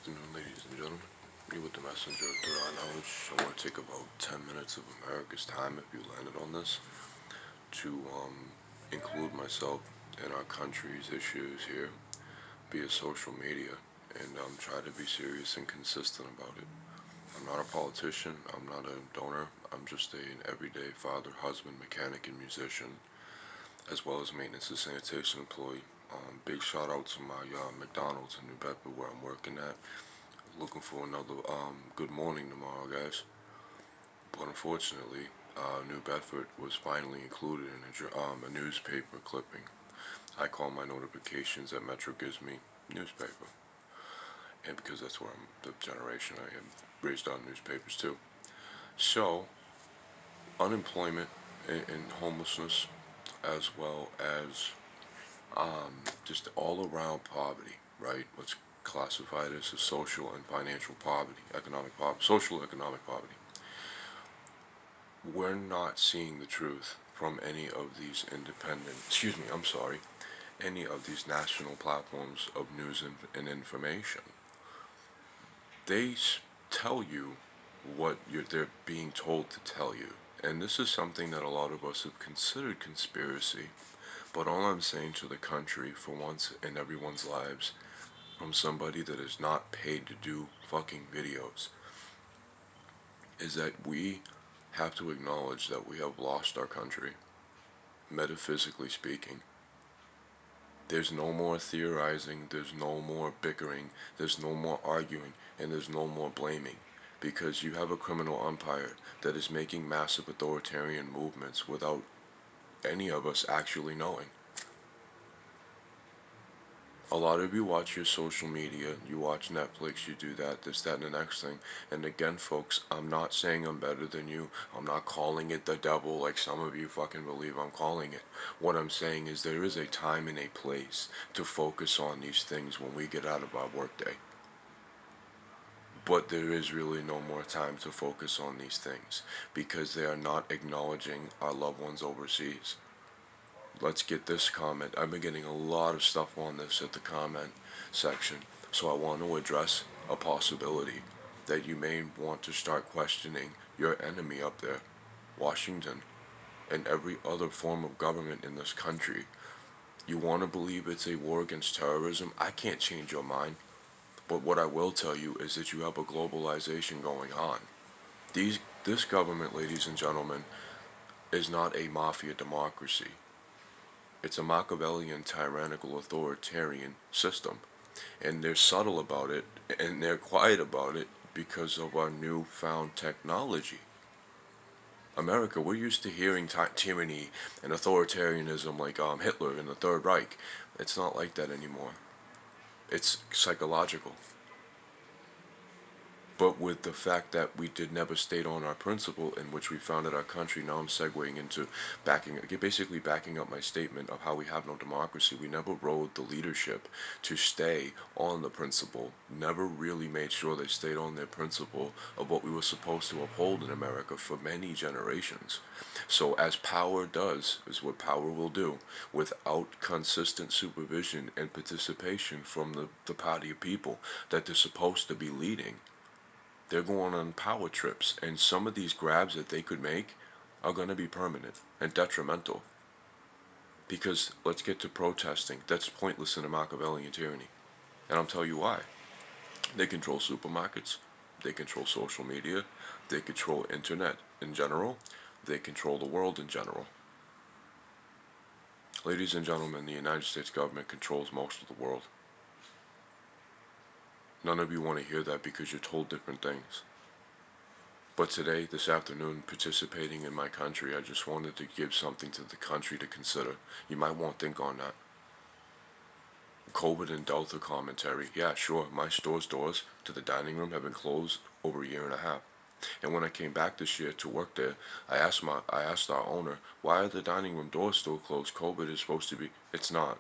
afternoon, ladies and gentlemen. You with the messenger of third knowledge. I want to take about 10 minutes of America's time, if you landed on this, to include myself in our country's issues here via social media and try to be serious and consistent about it. I'm not a politician, I'm not a donor, I'm just an everyday father, husband, mechanic, and musician, as well as maintenance and sanitation employee. Big shout out to my McDonald's in New Bedford where I'm working at. Looking for another good morning tomorrow, guys. But unfortunately, New Bedford was finally included in a newspaper clipping. I call my notifications that Metro gives me newspaper, and because that's where I'm the generation I am raised on newspapers too. So unemployment and homelessness, as well as just all around poverty, right? Let's classify this as social and financial poverty, economic poverty, social economic poverty. We're not seeing the truth from any of these any of these national platforms of news and information. They tell you what they're being told to tell you. And this is something that a lot of us have considered conspiracy. But all I'm saying to the country, for once in everyone's lives, from somebody that is not paid to do fucking videos, is that we have to acknowledge that we have lost our country, metaphysically speaking. There's no more theorizing, there's no more bickering, there's no more arguing, and there's no more blaming. Because you have a criminal empire that is making massive authoritarian movements without any of us actually knowing. A lot of you watch your social media, you watch Netflix, you do that, this, that, and the next thing. And again, folks, I'm not saying I'm better than you. I'm not calling it the devil like some of you fucking believe I'm calling it. What I'm saying is there is a time and a place to focus on these things when we get out of our workday. But there is really no more time to focus on these things because they are not acknowledging our loved ones overseas. Let's get this comment. I've been getting a lot of stuff on this at the comment section, so I want to address a possibility that you may want to start questioning your enemy up there, Washington, and every other form of government in this country. You want to believe it's a war against terrorism? I can't change your mind, but what I will tell you is that you have a globalization going on. This government, ladies and gentlemen, is not a mafia democracy. It's a Machiavellian, tyrannical, authoritarian system. And they're subtle about it, and they're quiet about it because of our newfound technology. America, we're used to hearing tyranny and authoritarianism like Hitler in the Third Reich. It's not like that anymore. It's psychological. But with the fact that we did never state on our principle in which we founded our country, now I'm segueing into basically backing up my statement of how we have no democracy. We never rode the leadership to stay on the principle, never really made sure they stayed on their principle of what we were supposed to uphold in America for many generations. So as power does, is what power will do, without consistent supervision and participation from the party of people that they're supposed to be leading, they're going on power trips, and some of these grabs that they could make are going to be permanent and detrimental. Because let's get to protesting. That's pointless in a Machiavellian tyranny. And I'll tell you why. They control supermarkets. They control social media. They control internet in general. They control the world in general. Ladies and gentlemen, the United States government controls most of the world. None of you want to hear that because you're told different things. But today, this afternoon, participating in my country, I just wanted to give something to the country to consider. You might want to think on that. COVID and Delta commentary. Yeah, sure, my store's doors to the dining room have been closed over a year and a half. And when I came back this year to work there, I asked our owner, why are the dining room doors still closed? COVID is supposed to be. It's not.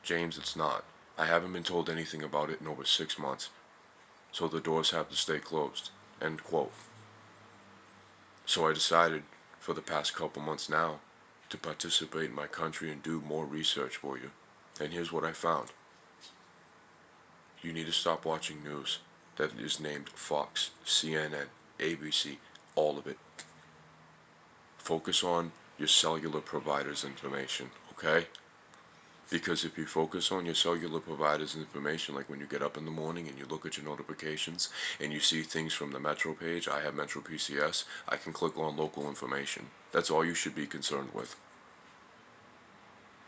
James, it's not. I haven't been told anything about it in over 6 months. So the doors have to stay closed. End quote. So I decided for the past couple months now to participate in my country and do more research for you. And here's what I found. You need to stop watching news that is named Fox, CNN, ABC, all of it. Focus on your cellular provider's information, okay? Because if you focus on your cellular provider's information, like when you get up in the morning and you look at your notifications and you see things from the Metro page, I have Metro PCS, I can click on local information. That's all you should be concerned with.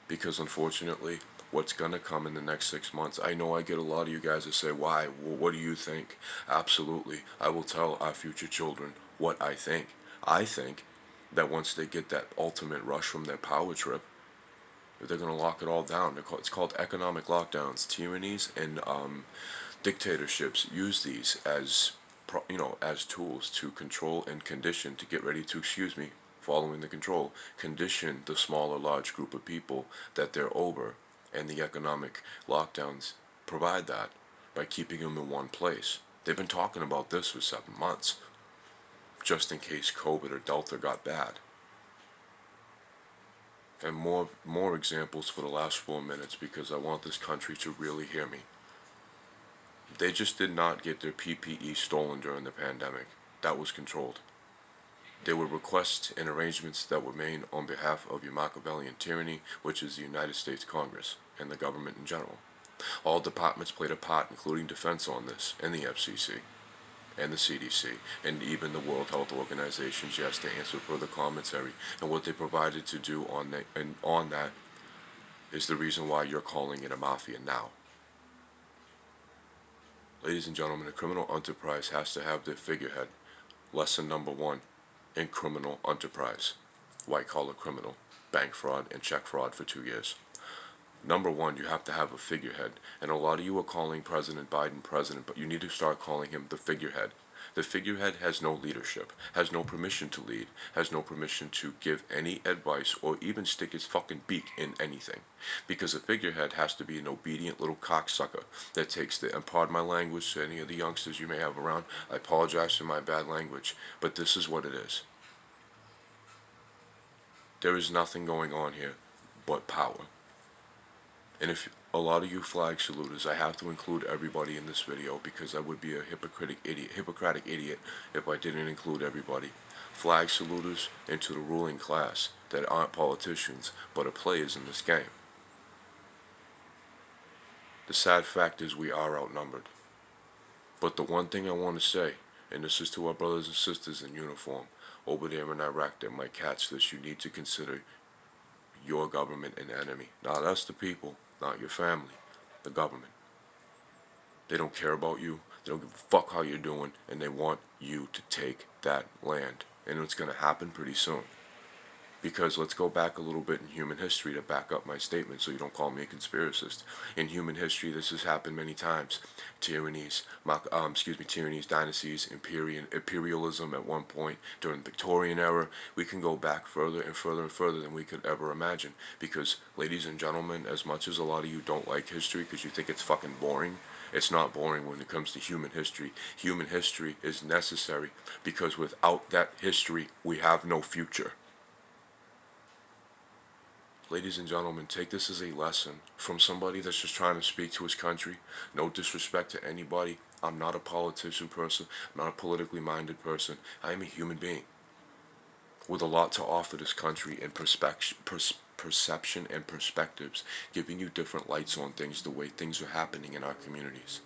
Because unfortunately, what's going to come in the next 6 months, I know I get a lot of you guys that say, why? Well, what do you think? Absolutely. I will tell our future children what I think. I think that once they get that ultimate rush from their power trip, they're going to lock it all down. It's called economic lockdowns. Tyrannies and dictatorships use these as as tools to control and condition, to get ready to, following the control, condition the small or large group of people that they're over. And the economic lockdowns provide that by keeping them in one place. They've been talking about this for 7 months, just in case COVID or Delta got bad. And more examples for the last 4 minutes, because I want this country to really hear me. They just did not get their PPE stolen during the pandemic. That was controlled. There were requests and arrangements that were made on behalf of your Machiavellian tyranny, which is the United States Congress and the government in general. All departments played a part, including defense on this, and the FCC, and the CDC, and even the World Health Organization, yes, to answer further commentary. And what they provided to do on that is the reason why you're calling it a mafia now. Ladies and gentlemen, a criminal enterprise has to have their figurehead. Lesson number 1 in criminal enterprise. White collar criminal, bank fraud and check fraud for 2 years. Number 1, you have to have a figurehead. And a lot of you are calling President Biden president, but you need to start calling him the figurehead. The figurehead has no leadership, has no permission to lead, has no permission to give any advice or even stick his fucking beak in anything. Because a figurehead has to be an obedient little cocksucker that takes and pardon my language to any of the youngsters you may have around, I apologize for my bad language, but this is what it is. There is nothing going on here but power. And if a lot of you flag saluters, I have to include everybody in this video because I would be a Hippocratic idiot if I didn't include everybody. Flag saluters into the ruling class that aren't politicians but are players in this game. The sad fact is we are outnumbered. But the one thing I want to say, and this is to our brothers and sisters in uniform over there in Iraq that might catch this, you need to consider your government an enemy. Not us the people, not your family, the government. They don't care about you, they don't give a fuck how you're doing, and they want you to take that land. And it's going to happen pretty soon. Because let's go back a little bit in human history to back up my statement so you don't call me a conspiracist. In human history, this has happened many times. Tyrannies, dynasties, imperialism at one point during the Victorian era. We can go back further and further and further than we could ever imagine. Because, ladies and gentlemen, as much as a lot of you don't like history because you think it's fucking boring, it's not boring when it comes to human history. Human history is necessary because without that history, we have no future. Ladies and gentlemen, take this as a lesson from somebody that's just trying to speak to his country. No disrespect to anybody. I'm not a politician person. I'm not a politically minded person. I am a human being with a lot to offer this country in perception and perspectives, giving you different lights on things, the way things are happening in our communities,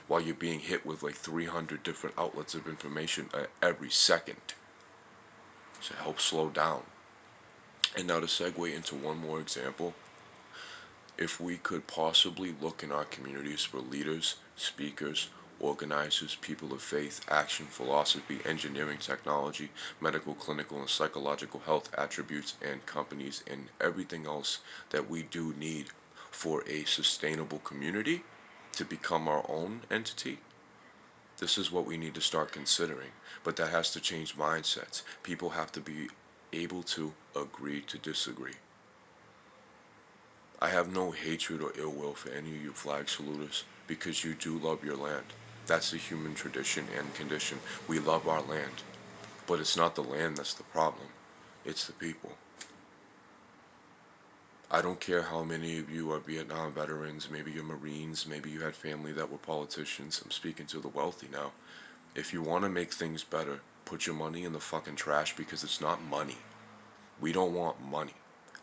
while you're being hit with like 300 different outlets of information every second. So help slow down. And now to segue into one more example, if we could possibly look in our communities for leaders, speakers, organizers, people of faith, action, philosophy, engineering, technology, medical, clinical, and psychological health attributes, and companies, and everything else that we do need for a sustainable community to become our own entity, this is what we need to start considering. But that has to change mindsets. People have to be able to agree to disagree. I have no hatred or ill will for any of you flag saluters because you do love your land. That's the human tradition and condition. We love our land. But it's not the land that's the problem. It's the people. I don't care how many of you are Vietnam veterans, maybe you're Marines, maybe you had family that were politicians. I'm speaking to the wealthy now. If you want to make things better, put your money in the fucking trash because it's not money. We don't want money.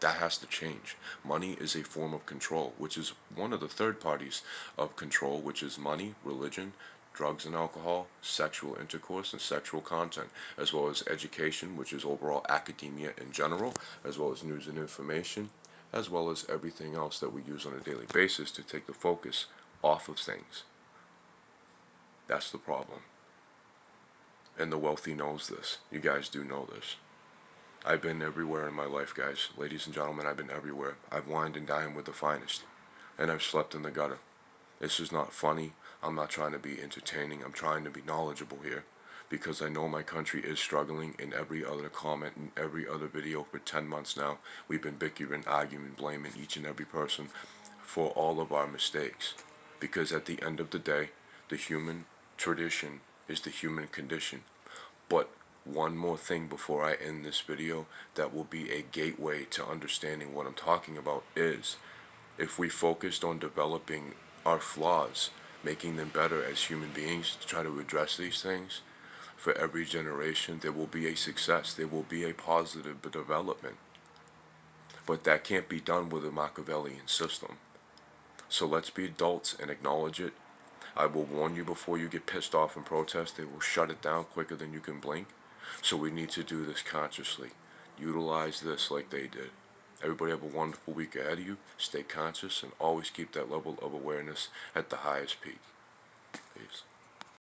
That has to change. Money is a form of control, which is one of the third parties of control, which is money, religion, drugs and alcohol, sexual intercourse, and sexual content, as well as education, which is overall academia in general, as well as news and information, as well as everything else that we use on a daily basis to take the focus off of things. That's the problem. And the wealthy knows this. You guys do know this. I've been everywhere in my life, guys. Ladies and gentlemen, I've been everywhere. I've wined and dined with the finest. And I've slept in the gutter. This is not funny. I'm not trying to be entertaining. I'm trying to be knowledgeable here. Because I know my country is struggling. In every other comment, in every other video for 10 months now, we've been bickering, arguing, blaming each and every person for all of our mistakes. Because at the end of the day, the human tradition is the human condition. But one more thing before I end this video that will be a gateway to understanding what I'm talking about is, if we focused on developing our flaws, making them better as human beings to try to address these things, for every generation there will be a success, there will be a positive development. But that can't be done with a Machiavellian system. So let's be adults and acknowledge it. I will warn you before you get pissed off and protest. They will shut it down quicker than you can blink. So we need to do this consciously. Utilize this like they did. Everybody have a wonderful week ahead of you. Stay conscious and always keep that level of awareness at the highest peak. Peace.